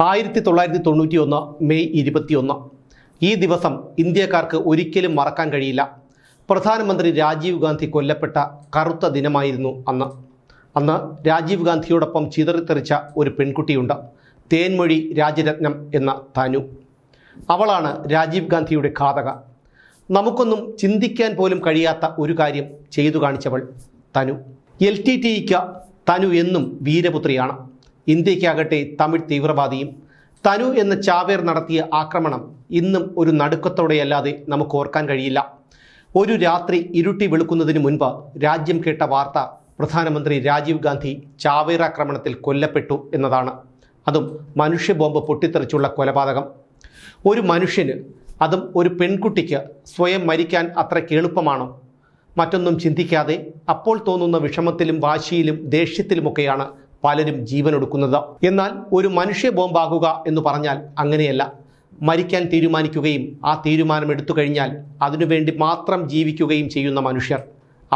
1991 May 21. ഈ ദിവസം ഇന്ത്യക്കാർക്ക് ഒരിക്കലും മറക്കാൻ കഴിയില്ല. പ്രധാനമന്ത്രി രാജീവ് ഗാന്ധി കൊല്ലപ്പെട്ട കറുത്ത ദിനമായിരുന്നു അന്ന്. അന്ന് രാജീവ് ഗാന്ധിയോടൊപ്പം ചിതറിത്തെറിച്ച ഒരു പെൺകുട്ടിയുണ്ട്, തേൻമൊഴി രാജരത്നം എന്ന തനു. അവളാണ് രാജീവ് ഗാന്ധിയുടെ ഘാതക. നമുക്കൊന്നും ചിന്തിക്കാൻ പോലും കഴിയാത്ത ഒരു കാര്യം ചെയ്തു കാണിച്ചവൾ തനു. LTTEക്ക് തനു എന്നും വീരപുത്രിയാണ്. ഇന്ത്യക്കാകട്ടെ തമിഴ് തീവ്രവാദിയും. തനു എന്ന ചാവേർ നടത്തിയ ആക്രമണം ഇന്നും ഒരു നടുക്കത്തോടെയല്ലാതെ നമുക്ക് ഓർക്കാൻ കഴിയില്ല. ഒരു രാത്രി ഇരുട്ടി വെളുക്കുന്നതിന് മുൻപ് രാജ്യം കേട്ട വാർത്ത പ്രധാനമന്ത്രി രാജീവ് ഗാന്ധി ചാവേർ ആക്രമണത്തിൽ കൊല്ലപ്പെട്ടു എന്നതാണ്. അതും മനുഷ്യ ബോംബ് പൊട്ടിത്തെറിച്ചുള്ള കൊലപാതകം. ഒരു മനുഷ്യന്, അതും ഒരു പെൺകുട്ടിക്ക് സ്വയം മരിക്കാൻ അത്രയ്ക്ക് എളുപ്പമാണോ? മറ്റൊന്നും ചിന്തിക്കാതെ അപ്പോൾ തോന്നുന്ന വിഷമത്തിലും വാശിയിലും ദേഷ്യത്തിലുമൊക്കെയാണ് പലരും ജീവനൊടുക്കുന്നത്. എന്നാൽ ഒരു മനുഷ്യ ബോംബാകുക എന്ന് പറഞ്ഞാൽ അങ്ങനെയല്ല. മരിക്കാൻ തീരുമാനിക്കുകയും ആ തീരുമാനം എടുത്തു കഴിഞ്ഞാൽ അതിനുവേണ്ടി മാത്രം ജീവിക്കുകയും ചെയ്യുന്ന മനുഷ്യർ,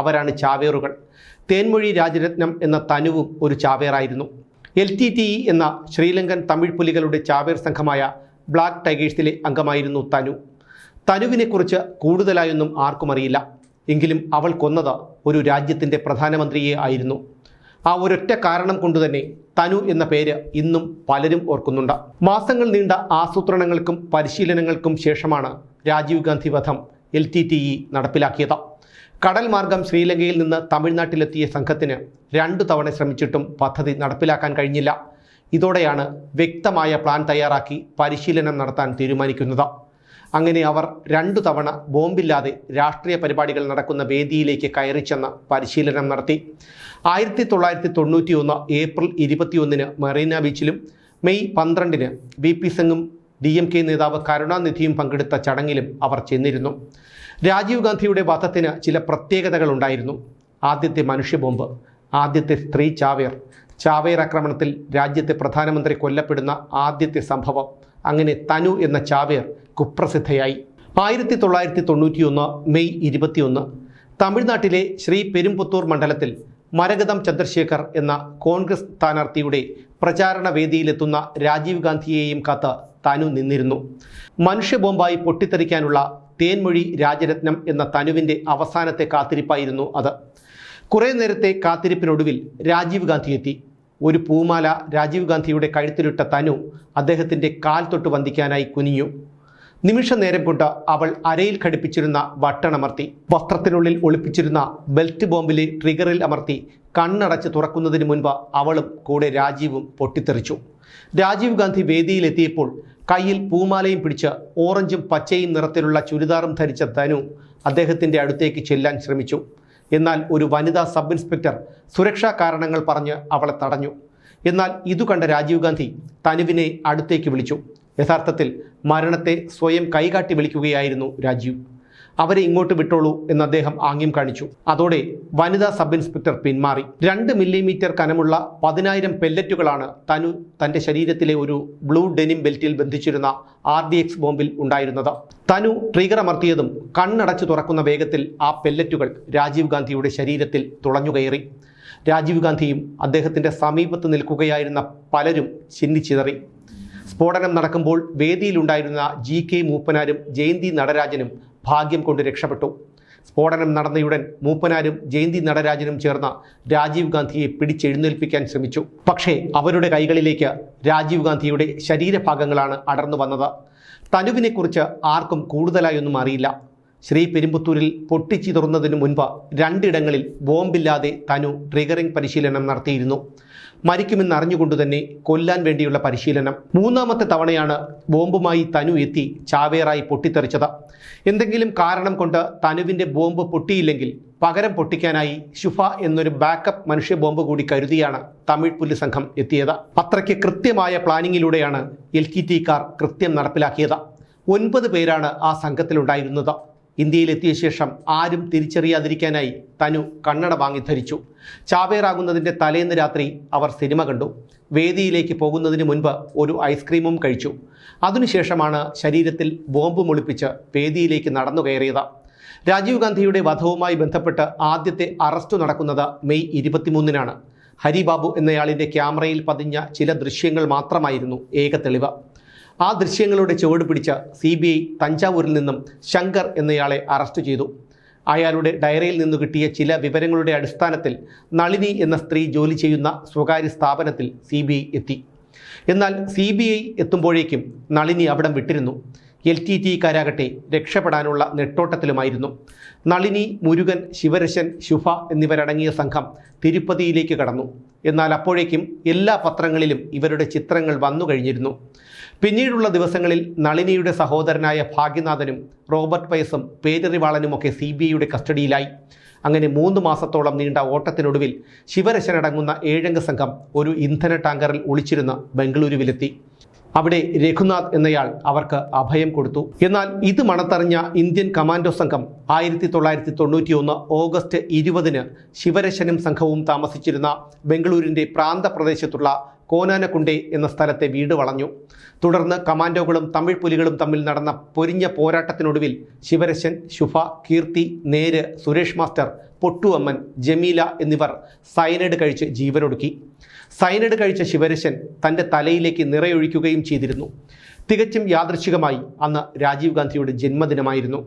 അവരാണ് ചാവേറുകൾ. തേൻമൊഴി രാജരത്നം എന്ന തനുവും ഒരു ചാവേറായിരുന്നു. LTTE എന്ന ശ്രീലങ്കൻ തമിഴ് പുലികളുടെ ചാവേർ സംഘമായ ബ്ലാക്ക് ടൈഗേഴ്സിലെ അംഗമായിരുന്നു തനു. തനുവിനെക്കുറിച്ച് കൂടുതലായൊന്നും ആർക്കും അറിയില്ല. എങ്കിലും അവൾ കൊന്നത് ഒരു രാജ്യത്തിൻ്റെ പ്രധാനമന്ത്രിയെ ആയിരുന്നു. ആ ഒരൊറ്റ കാരണം കൊണ്ടുതന്നെ തനു എന്ന പേര് ഇന്നും പലരും ഓർക്കുന്നുണ്ട്. മാസങ്ങൾ നീണ്ട ആസൂത്രണങ്ങൾക്കും പരിശീലനങ്ങൾക്കും ശേഷമാണ് രാജീവ് ഗാന്ധി വധം LTTE നടപ്പിലാക്കിയത്. കടൽ മാർഗം ശ്രീലങ്കയിൽ നിന്ന് തമിഴ്നാട്ടിലെത്തിയ സംഘത്തിന് 2 തവണ ശ്രമിച്ചിട്ടും പദ്ധതി നടപ്പിലാക്കാൻ കഴിഞ്ഞില്ല. ഇതോടെയാണ് വ്യക്തമായ പ്ലാൻ തയ്യാറാക്കി പരിശീലനം നടത്താൻ തീരുമാനിക്കുന്നത്. അങ്ങനെ അവർ 2 തവണ ബോംബില്ലാതെ രാഷ്ട്രീയ പരിപാടികൾ നടക്കുന്ന വേദിയിലേക്ക് കയറിച്ചെന്ന് പരിശീലനം നടത്തി. 1991 ഏപ്രിൽ 21 മെറീന ബീച്ചിലും മെയ് 12 VP സിംഗും DMK നേതാവ് കരുണാനിധിയും പങ്കെടുത്ത ചടങ്ങിലും അവർ ചെന്നിരുന്നു. രാജീവ് ഗാന്ധിയുടെ വധത്തിന് ചില പ്രത്യേകതകളുണ്ടായിരുന്നു. ആദ്യത്തെ മനുഷ്യ ബോംബ്, ആദ്യത്തെ സ്ത്രീ ചാവേർ ആക്രമണത്തിൽ രാജ്യത്തെ പ്രധാനമന്ത്രി കൊല്ലപ്പെടുന്ന ആദ്യത്തെ സംഭവം. അങ്ങനെ തനു എന്ന ചാവേർ കുപ്രസിദ്ധയായി. 1991 മെയ് 21 തമിഴ്നാട്ടിലെ ശ്രീ പെരുമ്പുത്തൂർ മണ്ഡലത്തിൽ മരകതം ചന്ദ്രശേഖർ എന്ന കോൺഗ്രസ് സ്ഥാനാർത്ഥിയുടെ പ്രചാരണ വേദിയിലെത്തുന്ന രാജീവ് ഗാന്ധിയെയും കാത്ത് തനു നിന്നിരുന്നു. മനുഷ്യ ബോംബായി പൊട്ടിത്തെറിക്കാനുള്ള തേൻമൊഴി രാജരത്നം എന്ന തനുവിൻ്റെ അവസാനത്തെ കാത്തിരിപ്പായിരുന്നു അത്. കുറേ നേരത്തെ കാത്തിരിപ്പിനൊടുവിൽ രാജീവ് ഗാന്ധി എത്തി. ഒരു പൂമാല രാജീവ് ഗാന്ധിയുടെ കഴുത്തിലിട്ട തനു അദ്ദേഹത്തിൻ്റെ കാൽ തൊട്ട് വന്ദിക്കാനായി കുനിഞ്ഞു. നിമിഷ നേരം കൊണ്ട് അവൾ അരയിൽ ഘടിപ്പിച്ചിരുന്ന ബട്ടണമർത്തി. വസ്ത്രത്തിനുള്ളിൽ ഒളിപ്പിച്ചിരുന്ന ബെൽറ്റ് ബോംബിലെ ട്രിഗറിൽ അമർത്തി കണ്ണടച്ച് തുറക്കുന്നതിന് മുൻപ് അവളും കൂടെ രാജീവും പൊട്ടിത്തെറിച്ചു. രാജീവ് ഗാന്ധി വേദിയിലെത്തിയപ്പോൾ കയ്യിൽ പൂമാലയും പിടിച്ച് ഓറഞ്ചും പച്ചയും നിറത്തിലുള്ള ചുരിദാറും ധരിച്ച തനു അദ്ദേഹത്തിൻ്റെ അടുത്തേക്ക് ചെല്ലാൻ ശ്രമിച്ചു. എന്നാൽ ഒരു വനിതാ സബ് ഇൻസ്പെക്ടർ സുരക്ഷാ കാരണങ്ങൾ പറഞ്ഞ് അവളെ തടഞ്ഞു. എന്നാൽ ഇതു കണ്ട രാജീവ് ഗാന്ധി തനുവിനെ അടുത്തേക്ക് വിളിച്ചു. യഥാർത്ഥത്തിൽ മരണത്തെ സ്വയം കൈകാട്ടി വിളിക്കുകയായിരുന്നു രാജീവ്. അവരെ ഇങ്ങോട്ട് വിട്ടോളൂ എന്ന് അദ്ദേഹം ആംഗ്യം കാണിച്ചു. അതോടെ വനിതാ സബ് ഇൻസ്പെക്ടർ പിന്മാറി. 2 മില്ലിമീറ്റർ കനമുള്ള 10,000 പെല്ലറ്റുകളാണ് തനു തൻ്റെ ശരീരത്തിലെ ഒരു ബ്ലൂ ഡെനിം ബെൽറ്റിൽ ബന്ധിച്ചിരുന്ന RDX ബോംബിൽ ഉണ്ടായിരുന്നത്. തനു ട്രിഗർ അമർത്തിയതും കണ്ണടച്ചു തുറക്കുന്ന വേഗത്തിൽ ആ പെല്ലറ്റുകൾ രാജീവ് ഗാന്ധിയുടെ ശരീരത്തിൽ തുളഞ്ഞുകയറി. രാജീവ് ഗാന്ധിയും അദ്ദേഹത്തിൻ്റെ സമീപത്ത് നിൽക്കുകയായിരുന്ന പലരും ചിന്നിച്ചിതറി. സ്ഫോടനം നടക്കുമ്പോൾ വേദിയിലുണ്ടായിരുന്ന GK മൂപ്പനാരും ജയന്തി നടരാജനും ഭാഗ്യം കൊണ്ട് രക്ഷപ്പെട്ടു. സ്ഫോടനം നടന്നയുടൻ മൂപ്പനാരും ജയന്തി നടരാജനും ചേർന്ന് രാജീവ് ഗാന്ധിയെ പിടിച്ചെഴുന്നേൽപ്പിക്കാൻ ശ്രമിച്ചു. പക്ഷേ അവരുടെ കൈകളിലേക്ക് രാജീവ് ഗാന്ധിയുടെ ശരീരഭാഗങ്ങളാണ് അടർന്നു വന്നത്. തനുവിനെക്കുറിച്ച് ആർക്കും കൂടുതലായൊന്നും അറിയില്ല. ശ്രീ പെരുമ്പുത്തൂരിൽ പൊട്ടിച്ചിതറുന്നതിനു മുൻപ് 2 ഇടങ്ങളിൽ ബോംബില്ലാതെ തനു ട്രിഗറിംഗ് പരിശീലനം നടത്തിയിരുന്നു. മരിക്കുമെന്നറിഞ്ഞുകൊണ്ട് തന്നെ കൊല്ലാൻ വേണ്ടിയുള്ള പരിശീലനം. 3ാമത്തെ തവണയാണ് ബോംബുമായി തനു എത്തി ചാവേറായി പൊട്ടിത്തെറിച്ചത്. എന്തെങ്കിലും കാരണം കൊണ്ട് തനുവിൻ്റെ ബോംബ് പൊട്ടിയില്ലെങ്കിൽ പകരം പൊട്ടിക്കാനായി ശുഭ എന്നൊരു ബാക്കപ്പ് മനുഷ്യ ബോംബ് കൂടി കരുതിയാണ് തമിഴ് പുലി സംഘം എത്തിയത്. അത്രയ്ക്ക് കൃത്യമായ പ്ലാനിങ്ങിലൂടെയാണ് LTTEക്കാർ കൃത്യം നടപ്പിലാക്കിയത്. 9 പേരാണ് ആ സംഘത്തിലുണ്ടായിരുന്നത്. ഇന്ത്യയിലെത്തിയ ശേഷം ആരും തിരിച്ചറിയാതിരിക്കാനായി തനു കണ്ണട വാങ്ങി ധരിച്ചു. ചാവേറാകുന്നതിൻ്റെ തലേന്ന് രാത്രി അവർ സിനിമ കണ്ടു. വേദിയിലേക്ക് പോകുന്നതിന് മുൻപ് ഒരു ഐസ്ക്രീമും കഴിച്ചു. അതിനുശേഷമാണ് ശരീരത്തിൽ ബോംബ് ഒളിപ്പിച്ച് വേദിയിലേക്ക് നടന്നു കയറിയത്. രാജീവ് ഗാന്ധിയുടെ വധവുമായി ബന്ധപ്പെട്ട് ആദ്യത്തെ അറസ്റ്റ് നടക്കുന്നത് മെയ് 23-നാണ്. ഹരിബാബു എന്നയാളിൻ്റെ ക്യാമറയിൽ പതിഞ്ഞ ചില ദൃശ്യങ്ങൾ മാത്രമായിരുന്നു ഏക തെളിവ്. ആ ദൃശ്യങ്ങളുടെ ചുവട് പിടിച്ച CBI തഞ്ചാവൂരിൽ നിന്നും ശങ്കർ എന്നയാളെ അറസ്റ്റ് ചെയ്തു. അയാളുടെ ഡയറിയിൽ നിന്നു കിട്ടിയ ചില വിവരങ്ങളുടെ അടിസ്ഥാനത്തിൽ നളിനി എന്ന സ്ത്രീ ജോലി ചെയ്യുന്ന സ്വകാര്യ സ്ഥാപനത്തിൽ CBI എത്തി. എന്നാൽ CBI എത്തുമ്പോഴേക്കും നളിനി അവിടം വിട്ടിരുന്നു. LTTE-കാരാകട്ടെ രക്ഷപ്പെടാനുള്ള നെട്ടോട്ടത്തിലുമായിരുന്നു. നളിനി, മുരുകൻ, ശിവരശൻ, ശുഭ എന്നിവരടങ്ങിയ സംഘം തിരുപ്പതിയിലേക്ക് കടന്നു. എന്നാൽ അപ്പോഴേക്കും എല്ലാ പത്രങ്ങളിലും ഇവരുടെ ചിത്രങ്ങൾ വന്നു കഴിഞ്ഞിരുന്നു. പിന്നീടുള്ള ദിവസങ്ങളിൽ നളിനിയുടെ സഹോദരനായ ഭാഗ്യനാഥനും റോബർട്ട് പയസും പേരെറിവാളനുമൊക്കെ CBIയുടെ കസ്റ്റഡിയിലായി. അങ്ങനെ 3 മാസത്തോളം നീണ്ട ഓട്ടത്തിനൊടുവിൽ ശിവരശനടങ്ങുന്ന 7 അംഗ സംഘം ഒരു ഇന്ധന ടാങ്കറിൽ ഒളിച്ചിരുന്ന ബംഗളൂരുവിലെത്തി. അവിടെ രഘുനാഥ് എന്നയാൾ അവർക്ക് അഭയം കൊടുത്തു. എന്നാൽ ഇത് മണത്തറിഞ്ഞ ഇന്ത്യൻ കമാൻഡോ സംഘം 1991 ഓഗസ്റ്റ് 20 ശിവരശനും സംഘവും താമസിച്ചിരുന്ന ബംഗളൂരിൻ്റെ പ്രാന്തപ്രദേശത്തുള്ള കോനാനക്കുണ്ടെ എന്ന സ്ഥലത്തെ വീട് വളഞ്ഞു. തുടർന്ന് കമാൻഡോകളും തമിഴ് പുലികളും തമ്മിൽ നടന്ന പൊരിഞ്ഞ പോരാട്ടത്തിനൊടുവിൽ ശിവരശൻ, ശുഭ, കീർത്തി, നേര്, സുരേഷ് മാസ്റ്റർ, പൊട്ടു അമ്മൻ, ജമീല എന്നിവർ സയനൈഡ് കഴിച്ച് ജീവനൊടുക്കി. സയനൈഡ് കഴിച്ച ശിവരശൻ തൻ്റെ തലയിലേക്ക് നിറയൊഴിക്കുകയും ചെയ്തിരുന്നു. തികച്ചും യാദൃച്ഛികമായി അന്ന് രാജീവ് ഗാന്ധിയുടെ ജന്മദിനമായിരുന്നു.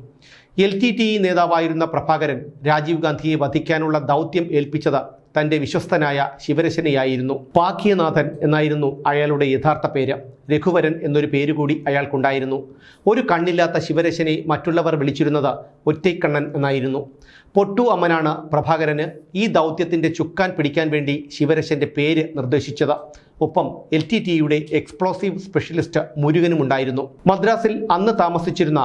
LTTE നേതാവായിരുന്ന പ്രഭാകരൻ രാജീവ് ഗാന്ധിയെ വധിക്കാനുള്ള ദൗത്യം ഏൽപ്പിച്ചത് തൻ്റെ വിശ്വസ്തനായ ശിവരശനെയായിരുന്നു. പാക്കിയനാഥൻ എന്നായിരുന്നു അയാളുടെ യഥാർത്ഥ പേര്. രഘുവരൻ എന്നൊരു പേരുകൂടി അയാൾക്കുണ്ടായിരുന്നു. ഒരു കണ്ണില്ലാത്ത ശിവരശനെ മറ്റുള്ളവർ വിളിച്ചിരുന്നത് ഒറ്റയ്ക്കണ്ണൻ എന്നായിരുന്നു. പൊട്ടു അമ്മനാണ് പ്രഭാകരന് ഈ ദൗത്യത്തിൻ്റെ ചുക്കാൻ പിടിക്കാൻ വേണ്ടി ശിവരശൻ്റെ പേര് നിർദ്ദേശിച്ചത്. ഒപ്പം LTTEയുടെ എക്സ്പ്ലോസീവ് സ്പെഷ്യലിസ്റ്റ് മുരുകനും ഉണ്ടായിരുന്നു. മദ്രാസിൽ അന്ന് താമസിച്ചിരുന്ന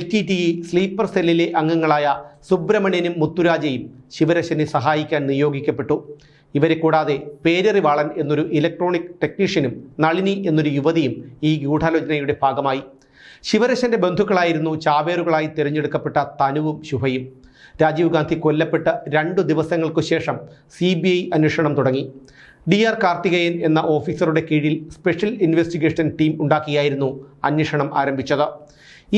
LTTE സ്ലീപ്പർ സെല്ലിലെ അംഗങ്ങളായ സുബ്രഹ്മണ്യനും മുത്തുരാജയും ശിവരശനെ സഹായിക്കാൻ നിയോഗിക്കപ്പെട്ടു. ഇവരെ കൂടാതെ പേരെറിവാളൻ എന്നൊരു ഇലക്ട്രോണിക് ടെക്നീഷ്യനും നളിനി എന്നൊരു യുവതിയും ഈ ഗൂഢാലോചനയുടെ ഭാഗമായി. ശിവരശൻ്റെ ബന്ധുക്കളായിരുന്നു ചാവേറുകളായി തിരഞ്ഞെടുക്കപ്പെട്ട തനുവും ശുഭയും. രാജീവ് ഗാന്ധി കൊല്ലപ്പെട്ട് 2 ദിവസങ്ങൾക്കു ശേഷം CBI അന്വേഷണം തുടങ്ങി. DR കാർത്തികേയൻ എന്ന ഓഫീസറുടെ കീഴിൽ സ്പെഷ്യൽ ഇൻവെസ്റ്റിഗേഷൻ ടീം ഉണ്ടാക്കിയായിരുന്നു അന്വേഷണം ആരംഭിച്ചത്.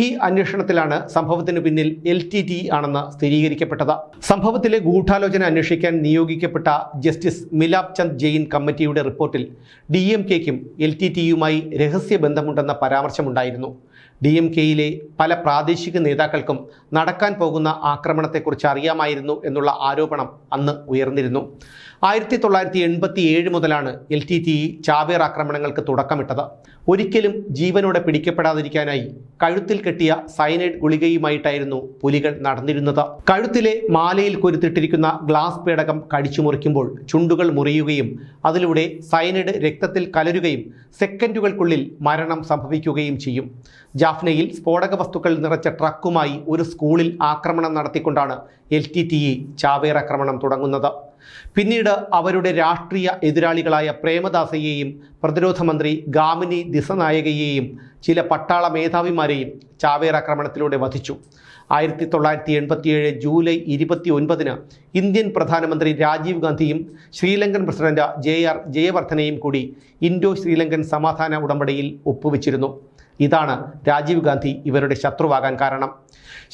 ഈ അന്വേഷണത്തിലാണ് സംഭവത്തിന് പിന്നിൽ LTTE ആണെന്ന് സ്ഥിരീകരിക്കപ്പെട്ടത്. സംഭവത്തിലെ ഗൂഢാലോചന അന്വേഷിക്കാൻ നിയോഗിക്കപ്പെട്ട ജസ്റ്റിസ് മിലാപ് ചന്ദ് ജെയിൻ കമ്മിറ്റിയുടെ റിപ്പോർട്ടിൽ DMKയ്ക്കും LTTEയുമായി രഹസ്യ ബന്ധമുണ്ടെന്ന പരാമർശമുണ്ടായിരുന്നു. DMKയിലെ പല പ്രാദേശിക നേതാക്കൾക്കും നടക്കാൻ പോകുന്ന ആക്രമണത്തെക്കുറിച്ച് അറിയാമായിരുന്നു എന്നുള്ള ആരോപണം അന്ന് ഉയർന്നിരുന്നു. 1987 മുതലാണ് LTTE ചാവേർ ആക്രമണങ്ങൾക്ക് തുടക്കമിട്ടത്. ഒരിക്കലും ജീവനോടെ പിടിക്കപ്പെടാതിരിക്കാനായി കഴുത്തിൽ കെട്ടിയ സയനൈഡ് ഗുളികയുമായിട്ടായിരുന്നു പുലികൾ നടന്നിരുന്നത്. കഴുത്തിലെ മാലയിൽ കൊരുത്തിട്ടിരിക്കുന്ന ഗ്ലാസ് പേടകം കടിച്ചു മുറിക്കുമ്പോൾ ചുണ്ടുകൾ മുറിയുകയും അതിലൂടെ സയനൈഡ് രക്തത്തിൽ കലരുകയും സെക്കൻഡുകൾക്കുള്ളിൽ മരണം സംഭവിക്കുകയും ചെയ്യും. ജാഫ്നയിൽ സ്ഫോടക വസ്തുക്കൾ നിറച്ച ട്രക്കുമായി ഒരു സ്കൂളിൽ ആക്രമണം നടത്തിക്കൊണ്ടാണ് LTTE ചാവേർ ആക്രമണം തുടങ്ങുന്നത്. പിന്നീട് അവരുടെ രാഷ്ട്രീയ എതിരാളികളായ പ്രേമദാസയെയും പ്രതിരോധ മന്ത്രി ഗാമിനി ദിസനായകയെയും ചില പട്ടാള മേധാവിമാരെയും ചാവേർ ആക്രമണത്തിലൂടെ വധിച്ചു. 1987 ജൂലൈ 29 ഇന്ത്യൻ പ്രധാനമന്ത്രി രാജീവ് ഗാന്ധിയും ശ്രീലങ്കൻ പ്രസിഡന്റ് JR ജയവർദ്ധനയും കൂടി ഇൻഡോ ശ്രീലങ്കൻ സമാധാന ഉടമ്പടിയിൽ ഒപ്പുവെച്ചിരുന്നു. ഇതാണ് രാജീവ് ഗാന്ധി ഇവരുടെ ശത്രുവാകാൻ കാരണം.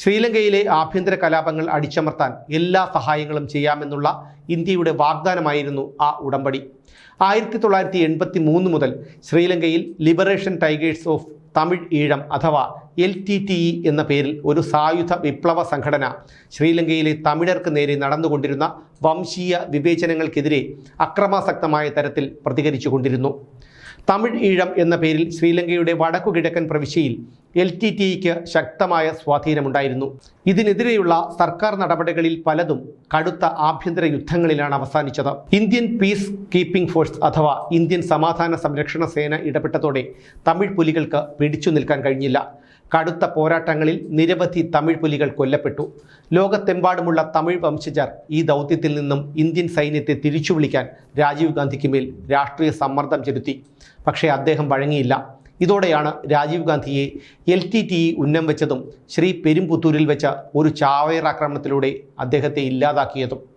ശ്രീലങ്കയിലെ ആഭ്യന്തര കലാപങ്ങൾ അടിച്ചമർത്താൻ എല്ലാ സഹായങ്ങളും ചെയ്യാമെന്നുള്ള ഇന്ത്യയുടെ വാഗ്ദാനമായിരുന്നു ആ ഉടമ്പടി. 1983 മുതൽ ശ്രീലങ്കയിൽ liberation tigers of Tamil Eelam അഥവാ LTTE എന്ന പേരിൽ ഒരു സായുധ വിപ്ലവ സംഘടന ശ്രീലങ്കയിലെ തമിഴർക്ക് നേരെ നടന്നുകൊണ്ടിരുന്ന വംശീയ വിവേചനങ്ങൾക്കെതിരെ അക്രമാസക്തമായ തരത്തിൽ പ്രതികരിച്ചുകൊണ്ടിരുന്നു. തമിഴ് ഈഴം എന്ന പേരിൽ ശ്രീലങ്കയുടെ വടക്കുകിഴക്കൻ പ്രവിശ്യയിൽ LTTEക്ക് ശക്തമായ സ്വാധീനമുണ്ടായിരുന്നു. ഇതിനെതിരെയുള്ള സർക്കാർ നടപടികളിൽ പലതും കടുത്ത ആഭ്യന്തര യുദ്ധങ്ങളിലാണ് അവസാനിച്ചത്. ഇന്ത്യൻ പീസ് കീപ്പിംഗ് ഫോഴ്സ് അഥവാ ഇന്ത്യൻ സമാധാന സംരക്ഷണ സേന ഇടപെട്ടതോടെ തമിഴ് പുലികൾക്ക് പിടിച്ചു നിൽക്കാൻ കഴിഞ്ഞില്ല. കടുത്ത പോരാട്ടങ്ങളിൽ നിരവധി തമിഴ് പുലികൾ കൊല്ലപ്പെട്ടു. ലോകത്തെമ്പാടുമുള്ള തമിഴ് വംശജർ ഈ ദൗത്യത്തിൽ നിന്നും ഇന്ത്യൻ സൈന്യത്തെ തിരിച്ചു വിളിക്കാൻ രാജീവ് ഗാന്ധിക്ക് മേൽ രാഷ്ട്രീയ സമ്മർദ്ദം ചെലുത്തി. പക്ഷേ അദ്ദേഹം വഴങ്ങിയില്ല. ഇതോടെയാണ് രാജീവ് ഗാന്ധിയെ LTTE ഉന്നം വെച്ചതും ശ്രീ പെരുമ്പുത്തൂരിൽ വെച്ച ഒരു ചാവേർ ആക്രമണത്തിലൂടെ അദ്ദേഹത്തെ ഇല്ലാതാക്കിയതും.